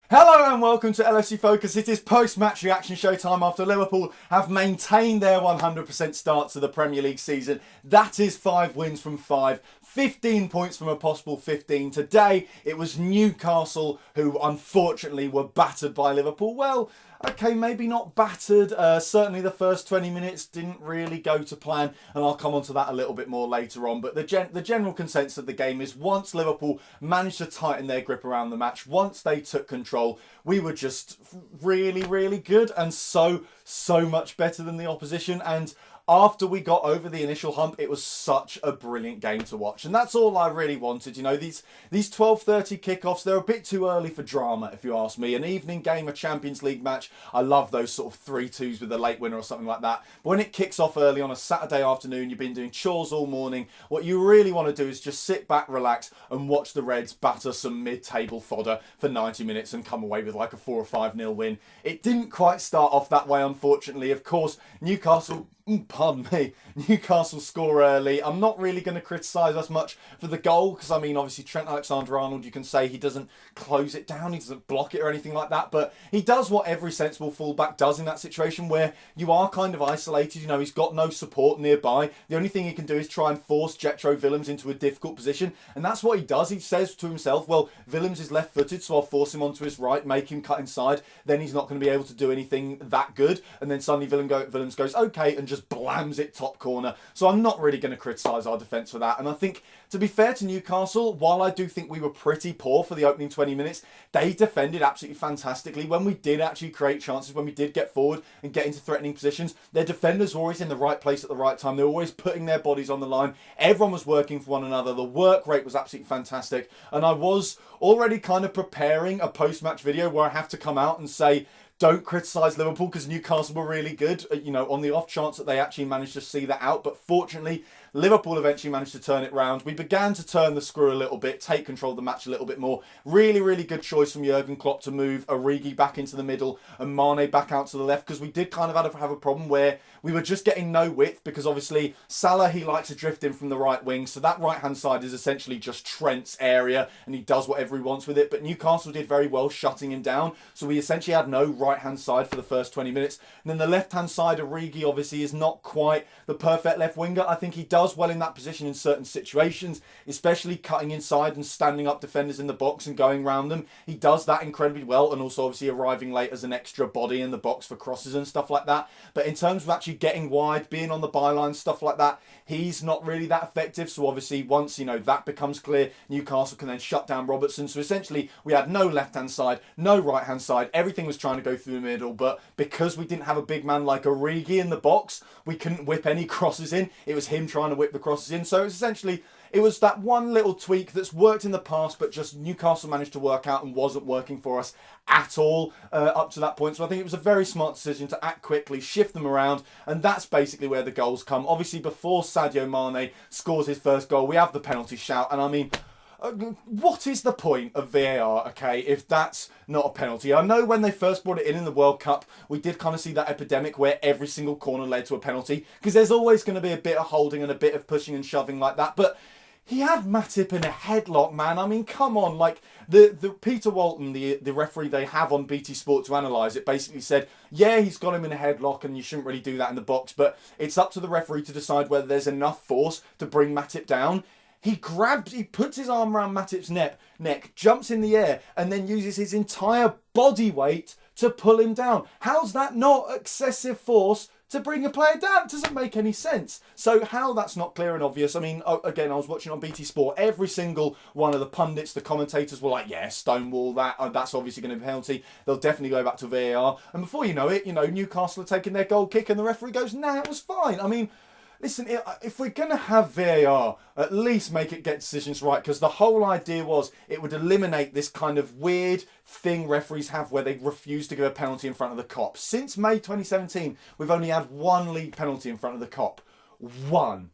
Hello and welcome to LFC Focus. It is post-match reaction show time after Liverpool have maintained their 100% start to the Premier League season. That is 5 wins from 5, 15 points from a possible 15. Today it was Newcastle who unfortunately were battered by Liverpool. Well, okay, maybe not battered. Certainly the first 20 minutes didn't really go to plan, and I'll come on to that a little bit more later on. But the general consensus of the game is once Liverpool managed to tighten their grip around the match, once they took control, we were just really, really good and so much better than the opposition. And after we got over the initial hump, it was such a brilliant game to watch. And that's all I really wanted. You know, these 12:30 kickoffs, they're a bit too early for drama, if you ask me. An evening game, a Champions League match, I love those sort of 3-2s with a late winner or something like that. But when it kicks off early on a Saturday afternoon, you've been doing chores all morning, what you really want to do is just sit back, relax, and watch the Reds batter some mid-table fodder for 90 minutes and come away with like a 4 or 5-0 win. It didn't quite start off that way, unfortunately. Of course, Newcastle score early. I'm not really going to criticise us much for the goal because, I mean, obviously Trent Alexander-Arnold, you can say he doesn't close it down, he doesn't block it or anything like that, but he does what every sensible fullback does in that situation where you are kind of isolated. You know, he's got no support nearby. The only thing he can do is try and force Jetro Willems into a difficult position, and that's what he does. He says to himself, well, Willems is left-footed, so I'll force him onto his right, make him cut inside, then he's not going to be able to do anything that good, and then suddenly Willems goes, okay, and just blams it top corner. So I'm not really going to criticise our defence for that. And I think, to be fair to Newcastle, while I do think we were pretty poor for the opening 20 minutes, they defended absolutely fantastically. When we did actually create chances, when we did get forward and get into threatening positions, their defenders were always in the right place at the right time. They were always putting their bodies on the line. Everyone was working for one another. The work rate was absolutely fantastic. And I was already kind of preparing a post-match video where I have to come out and say, don't criticise Liverpool because Newcastle were really good, you know, on the off chance that they actually managed to see that out. But fortunately, Liverpool eventually managed to turn it round. We began to turn the screw a little bit, take control of the match a little bit more. Really, really good choice from Jurgen Klopp to move Origi back into the middle and Mane back out to the left, because we did kind of have a problem where we were just getting no width, because obviously Salah, he likes to drift in from the right wing. So that right-hand side is essentially just Trent's area and he does whatever he wants with it. But Newcastle did very well shutting him down. So we essentially had no right-hand side for the first 20 minutes. And then the left-hand side, Origi obviously is not quite the perfect left winger. I think he does well in that position in certain situations, especially cutting inside and standing up defenders in the box and going round them. He does that incredibly well, and also obviously arriving late as an extra body in the box for crosses and stuff like that. But in terms of actually getting wide, being on the byline, stuff like that, he's not really that effective. So obviously once, you know, that becomes clear, Newcastle can then shut down Robertson. So essentially we had no left-hand side, no right-hand side. Everything was trying to go through the middle, but because we didn't have a big man like Origi in the box, we couldn't whip any crosses in. It was him trying to whip the crosses in. So it's essentially, it was that one little tweak that's worked in the past, but just Newcastle managed to work out and wasn't working for us at all up to that point. So I think it was a very smart decision to act quickly, shift them around, and that's basically where the goals come. Obviously, before Sadio Mane scores his first goal, we have the penalty shout, and I mean, what is the point of VAR, okay, if that's not a penalty? I know when they first brought it in the World Cup, we did kind of see that epidemic where every single corner led to a penalty, because there's always going to be a bit of holding and a bit of pushing and shoving like that. But he had Matip in a headlock, man. I mean, come on. Like, the Peter Walton, the referee they have on BT Sport to analyse it, basically said, yeah, he's got him in a headlock and you shouldn't really do that in the box, but it's up to the referee to decide whether there's enough force to bring Matip down. He puts his arm around Matip's neck, jumps in the air, and then uses his entire body weight to pull him down. How's that not excessive force to bring a player down? It doesn't make any sense. So how that's not clear and obvious, I mean, again, I was watching on BT Sport, every single one of the pundits, the commentators were like, yeah, stonewall that, that's obviously going to be a penalty, they'll definitely go back to VAR. And before you know it, you know, Newcastle are taking their goal kick and the referee goes, nah, it was fine. I mean, listen, if we're going to have VAR, at least make it get decisions right, because the whole idea was it would eliminate this kind of weird thing referees have where they refuse to give a penalty in front of the cop. Since May 2017, we've only had one league penalty in front of the cop. One.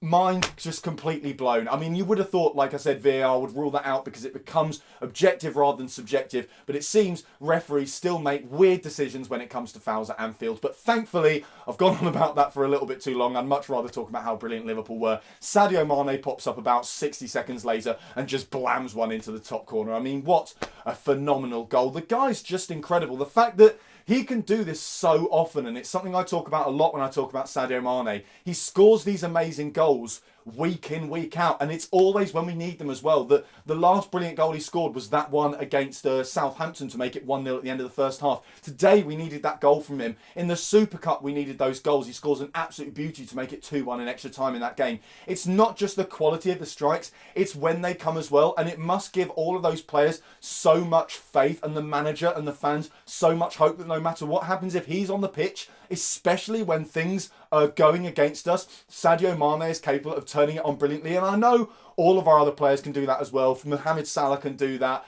mind just completely blown. I mean, you would have thought, like I said, VAR would rule that out because it becomes objective rather than subjective, but it seems referees still make weird decisions when it comes to fouls at Anfield. But thankfully, I've gone on about that for a little bit too long. I'd much rather talk about how brilliant Liverpool were. Sadio Mane pops up about 60 seconds later and just blams one into the top corner. I mean, what a phenomenal goal. The guy's just incredible. The fact that he can do this so often, and it's something I talk about a lot when I talk about Sadio Mane. He scores these amazing goals week in, week out, and it's always when we need them as well. The last brilliant goal he scored was that one against Southampton to make it 1-0 at the end of the first half. Today we needed that goal from him. In the Super Cup we needed those goals. He scores an absolute beauty to make it 2-1 in extra time in that game. It's not just the quality of the strikes, it's when they come as well, and it must give all of those players so much faith, and the manager and the fans so much hope that no matter what happens, if he's on the pitch, especially when things are going against us, Sadio Mane is capable of turning it on brilliantly. And I know all of our other players can do that as well. Mohamed Salah can do that.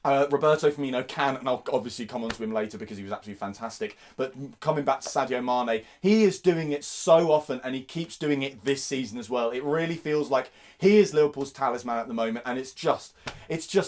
Roberto Firmino can, and I'll obviously come on to him later because he was absolutely fantastic. But coming back to Sadio Mane, he is doing it so often, and he keeps doing it this season as well. It really feels like he is Liverpool's talisman at the moment, and it's just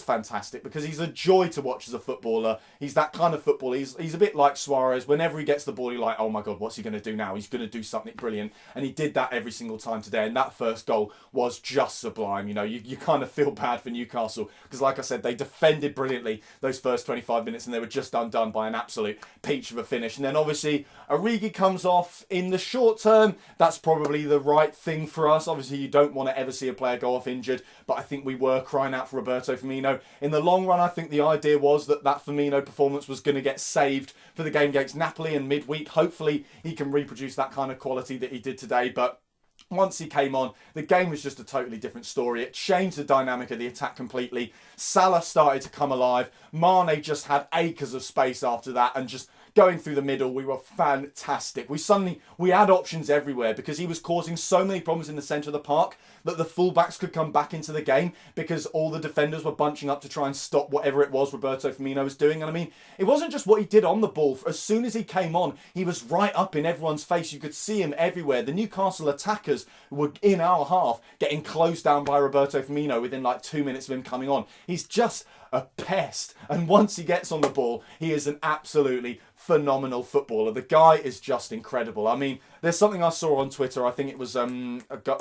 fantastic because he's a joy to watch as a footballer. He's that kind of footballer. He's a bit like Suarez. Whenever he gets the ball, you're like, oh my God, what's he going to do now? He's going to do something brilliant. And he did that every single time today. And that first goal was just sublime. You know, you kind of feel bad for Newcastle because, like I said, they defended brilliantly those first 25 minutes and they were just undone by an absolute peach of a finish. And then obviously Origi comes off. In the short term, that's probably the right thing for us. Obviously, you don't want to ever see a player go off injured, but I think we were crying out for Roberto Firmino. In the long run, I think the idea was that Firmino performance was going to get saved for the game against Napoli in midweek. Hopefully he can reproduce that kind of quality that he did today, but once he came on, the game was just a totally different story. It changed the dynamic of the attack completely. Salah started to come alive. Mane just had acres of space after that, and just going through the middle, we were fantastic. We had options everywhere because he was causing so many problems in the centre of the park that the fullbacks could come back into the game because all the defenders were bunching up to try and stop whatever it was Roberto Firmino was doing. And I mean, it wasn't just what he did on the ball. As soon as he came on, he was right up in everyone's face. You could see him everywhere. The Newcastle attackers were in our half getting closed down by Roberto Firmino within like 2 minutes of him coming on. He's just a pest. And once he gets on the ball, he is an absolutely phenomenal footballer. The guy is just incredible. I mean, there's something I saw on Twitter. I think it was a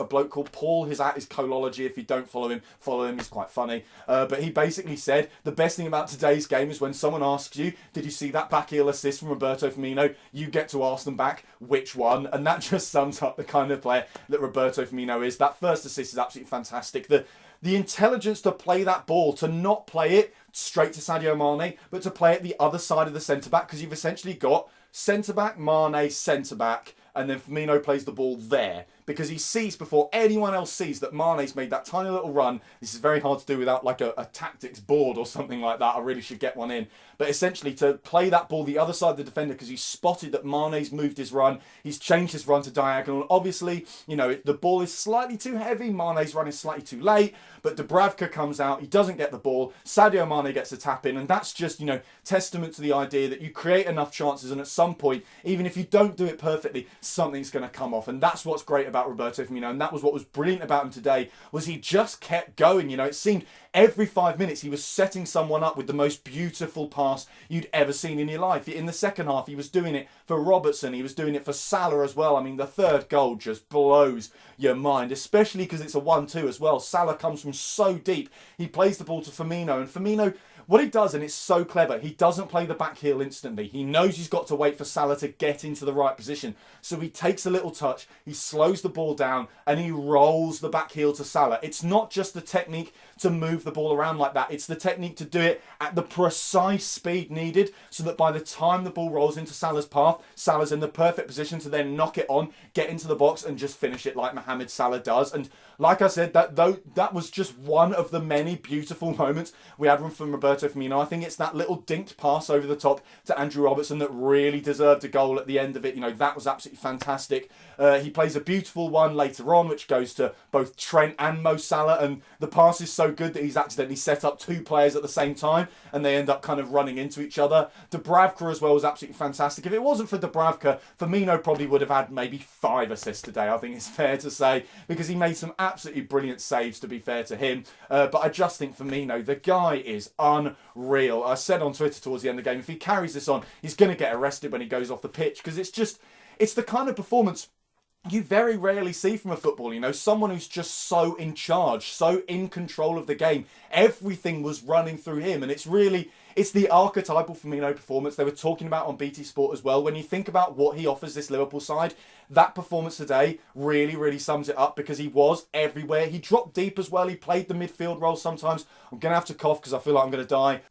bloke called Paul. His at is Colology. If you don't follow him, follow him. He's quite funny. But he basically said the best thing about today's game is when someone asks you, did you see that back heel assist from Roberto Firmino? You get to ask them back which one. And that just sums up the kind of player that Roberto Firmino is. That first assist is absolutely fantastic. The intelligence to play that ball, to not play it straight to Sadio Mane, but to play it the other side of the centre-back, because you've essentially got centre-back, Mane, centre-back, and then Firmino plays the ball there because he sees before anyone else sees that Mane's made that tiny little run. This is very hard to do without like a tactics board or something like that. I really should get one in. But essentially to play that ball the other side of the defender because he's spotted that Mane's moved his run. He's changed his run to diagonal. Obviously, you know, the ball is slightly too heavy. Mane's run is slightly too late. But Dubravka comes out. He doesn't get the ball. Sadio Mane gets a tap in. And that's just, you know, testament to the idea that you create enough chances and at some point, even if you don't do it perfectly, something's going to come off. And that's what's great about Roberto Firmino. And that was what was brilliant about him today, was he just kept going. You know, it seemed every 5 minutes he was setting someone up with the most beautiful pass you'd ever seen in your life. In the second half, he was doing it for Robertson. He was doing it for Salah as well. I mean, the third goal just blows your mind, especially because it's a 1-2 as well. Salah comes from so deep. He plays the ball to Firmino, and Firmino, what he does, and it's so clever, he doesn't play the back heel instantly. He knows he's got to wait for Salah to get into the right position. So he takes a little touch, he slows the ball down, and he rolls the back heel to Salah. It's not just the technique to move the ball around like that. It's the technique to do it at the precise speed needed so that by the time the ball rolls into Salah's path, Salah's in the perfect position to then knock it on, get into the box, and just finish it like Mohamed Salah does. And like I said, that was just one of the many beautiful moments we had from Roberto Firmino. I think it's that little dinked pass over the top to Andrew Robertson that really deserved a goal at the end of it. You know, that was absolutely fantastic. He plays a beautiful one later on, which goes to both Trent and Mo Salah, and the pass is so good that he's accidentally set up 2 players at the same time and they end up kind of running into each other. Dubravka as well was absolutely fantastic. If it wasn't for Dubravka, Firmino probably would have had maybe 5 assists today, I think it's fair to say, because he made some absolutely brilliant saves, to be fair to him. But I just think Firmino, the guy is unreal. I said on Twitter towards the end of the game, if he carries this on, he's going to get arrested when he goes off the pitch, because it's the kind of performance you very rarely see from a footballer, you know, someone who's just so in charge, so in control of the game. Everything was running through him, and it's the archetypal Firmino performance they were talking about on BT Sport as well. When you think about what he offers this Liverpool side, that performance today really, really sums it up, because he was everywhere. He dropped deep as well. He played the midfield role sometimes. I'm going to have to cough because I feel like I'm going to die.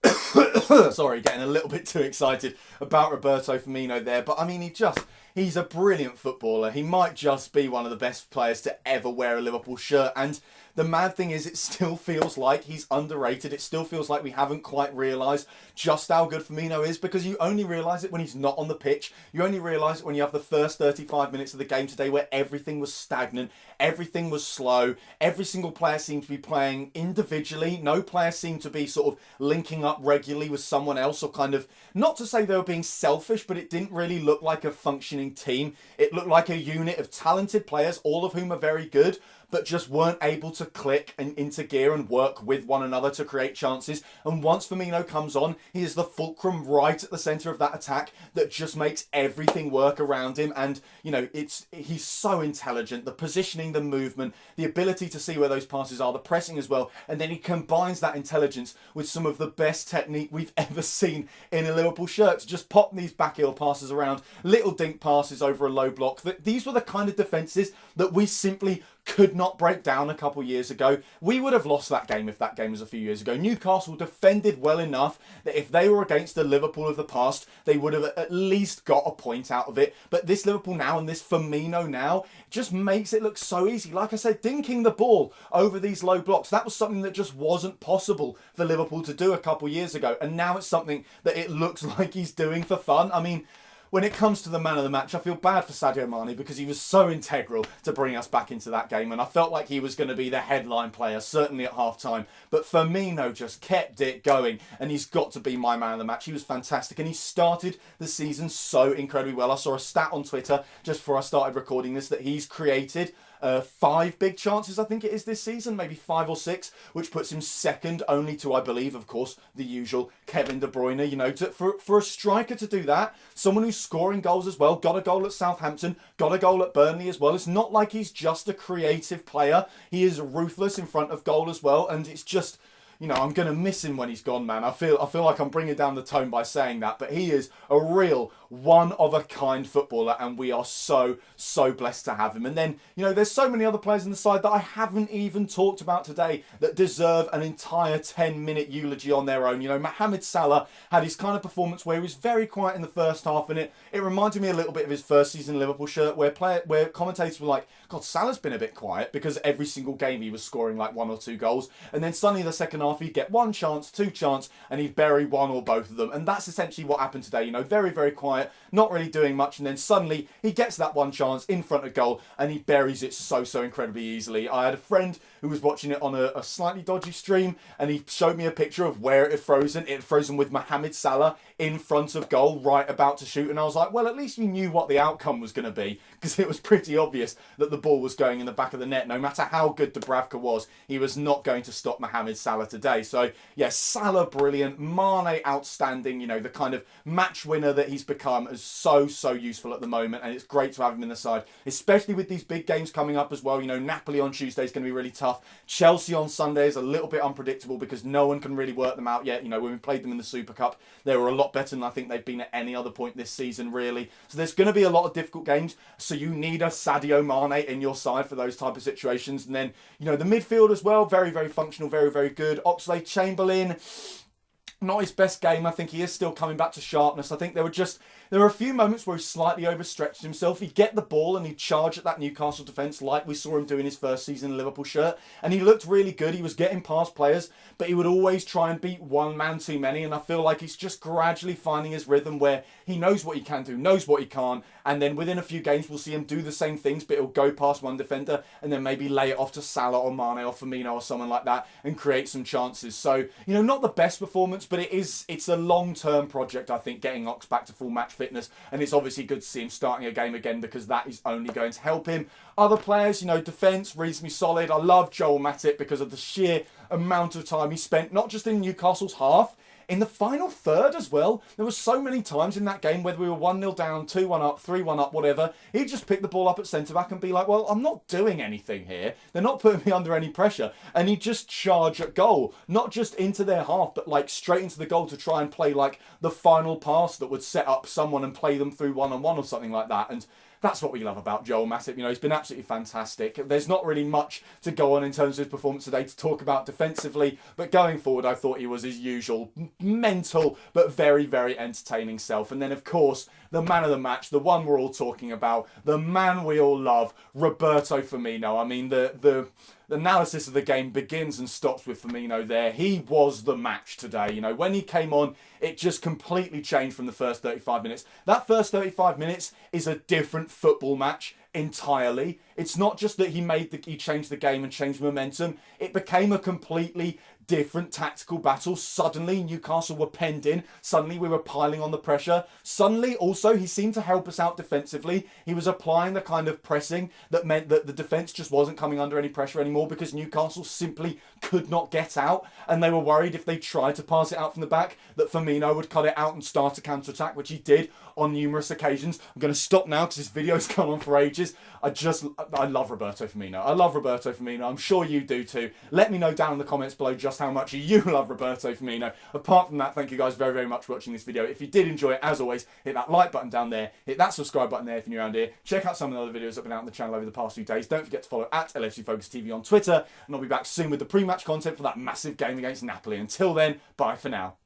Sorry, getting a little bit too excited about Roberto Firmino there. But I mean, he's a brilliant footballer. He might just be one of the best players to ever wear a Liverpool shirt. And the mad thing is, it still feels like he's underrated. It still feels like we haven't quite realised just how good Firmino is, because you only realise it when he's not on the pitch. You only realise it when you have the first 35 minutes of the game today where everything was stagnant, everything was slow, every single player seemed to be playing individually. No player seemed to be sort of linking up regularly with someone else, or kind of, not to say they were being selfish, but it didn't really look like a functioning team. It looked like a unit of talented players, all of whom are very good, but just weren't able to click and into gear and work with one another to create chances. And once Firmino comes on, he is the fulcrum right at the centre of that attack that just makes everything work around him. And, you know, he's so intelligent. The positioning, the movement, the ability to see where those passes are, the pressing as well. And then he combines that intelligence with some of the best technique we've ever seen in a Liverpool shirt, to just pop these back heel passes around, little dink passes over a low block. These were the kind of defences that we simply could not break down a couple years ago. We would have lost that game if that game was a few years ago. Newcastle defended well enough that if they were against the Liverpool of the past, they would have at least got a point out of it. But this Liverpool now, and this Firmino now, just makes it look so easy. Like I said, dinking the ball over these low blocks, that was something that just wasn't possible for Liverpool to do a couple years ago. And now it's something that it looks like he's doing for fun. I mean, when it comes to the man of the match, I feel bad for Sadio Mane, because he was so integral to bring us back into that game, and I felt like he was going to be the headline player, certainly at half-time. But Firmino just kept it going, and he's got to be my man of the match. He was fantastic, and he started the season so incredibly well. I saw a stat on Twitter just before I started recording this that he's created 5 big chances, I think it is, this season, maybe 5 or 6, which puts him second only to, I believe, of course, the usual Kevin De Bruyne. You know, for a striker to do that, someone who's scoring goals as well, got a goal at Southampton, got a goal at Burnley as well. It's not like he's just a creative player. He is ruthless in front of goal as well, and it's just, you know, I'm going to miss him when he's gone, man. I feel like I'm bringing down the tone by saying that, but he is a real one-of-a-kind footballer, and we are so, so blessed to have him. And then, you know, there's so many other players in the side that I haven't even talked about today that deserve an entire 10-minute eulogy on their own. You know, Mohamed Salah had his kind of performance where he was very quiet in the first half, and it reminded me a little bit of his first season Liverpool shirt, where commentators were like, God, Salah's been a bit quiet, because every single game he was scoring like 1 or 2 goals, and then suddenly the second half he'd get 1 chance, 2 chance, and he'd bury 1 or both of them. And that's essentially what happened today. You know, very, very quiet, not really doing much, and then suddenly he gets that 1 chance in front of goal and he buries it so, so incredibly easily. I had a friend who was watching it on a slightly dodgy stream, and he showed me a picture of where it had frozen. It had frozen with Mohamed Salah in front of goal, right about to shoot, and I was like, well, at least you knew what the outcome was going to be, because it was pretty obvious that the ball was going in the back of the net. No matter how good Dubravka was, he was not going to stop Mohamed Salah today. So, yes, Salah brilliant, Mane outstanding. You know, the kind of match winner that he's become is so, so useful at the moment, and it's great to have him in the side, especially with these big games coming up as well. You know, Napoli on Tuesday is going to be really tough. Chelsea on Sunday is a little bit unpredictable, because no one can really work them out yet. You know, when we played them in the Super Cup, they were a lot better than I think they've been at any other point this season, really. So there's going to be a lot of difficult games, so you need a Sadio Mane in your side for those type of situations. And then, you know, the midfield as well, very, very functional, very, very good. Oxlade-Chamberlain, not his best game. I think he is still coming back to sharpness. I think there were a few moments where he slightly overstretched himself. He'd get the ball and he'd charge at that Newcastle defence like we saw him do in his first season in Liverpool shirt. And he looked really good. He was getting past players, but he would always try and beat one man too many. And I feel like he's just gradually finding his rhythm where he knows what he can do, knows what he can't. And then within a few games, we'll see him do the same things, but he'll go past one defender and then maybe lay it off to Salah or Mane or Firmino or someone like that and create some chances. So, not the best performance, but it's a long-term project, I think, getting Ox back to full match fitness. And it's obviously good to see him starting a game again because that is only going to help him. Other players, defence, reasonably solid. I love Joel Matip because of the sheer amount of time he spent, not just in Newcastle's half, in the final third as well. There were so many times in that game, whether we were 1-0 down, 2-1 up, 3-1 up, whatever, he'd just pick the ball up at centre-back and be like, well, I'm not doing anything here. They're not putting me under any pressure. And he'd just charge at goal, not just into their half, but like straight into the goal to try and play like the final pass that would set up someone and play them through one-on-one or something like that. And that's what we love about Joel Matip. He's been absolutely fantastic. There's not really much to go on in terms of his performance today to talk about defensively, but going forward, I thought he was his usual mental but very, very entertaining self. And then, of course, the man of the match, the one we're all talking about, the man we all love, Roberto Firmino. I mean, the analysis of the game begins and stops with Firmino there. He was the match today. When he came on, it just completely changed from the first 35 minutes. That first 35 minutes is a different football match entirely. It's not just that he changed the game and changed momentum. It became a completely different tactical battle. Suddenly Newcastle were penned in. Suddenly we were piling on the pressure. Suddenly also he seemed to help us out defensively. He was applying the kind of pressing that meant that the defence just wasn't coming under any pressure anymore because Newcastle simply could not get out, and they were worried if they tried to pass it out from the back that Firmino would cut it out and start a counter-attack, which he did on numerous occasions. I'm going to stop now because this video's gone on for ages. I love Roberto Firmino. I love Roberto Firmino. I'm sure you do too. Let me know down in the comments below just how much you love Roberto Firmino. Apart from that, thank you guys very, very much for watching this video. If you did enjoy it, as always, hit that like button down there. Hit that subscribe button there if you're new around here. Check out some of the other videos that have been out on the channel over the past few days. Don't forget to follow at LFC Focus TV on Twitter. And I'll be back soon with the pre-match content for that massive game against Napoli. Until then, bye for now.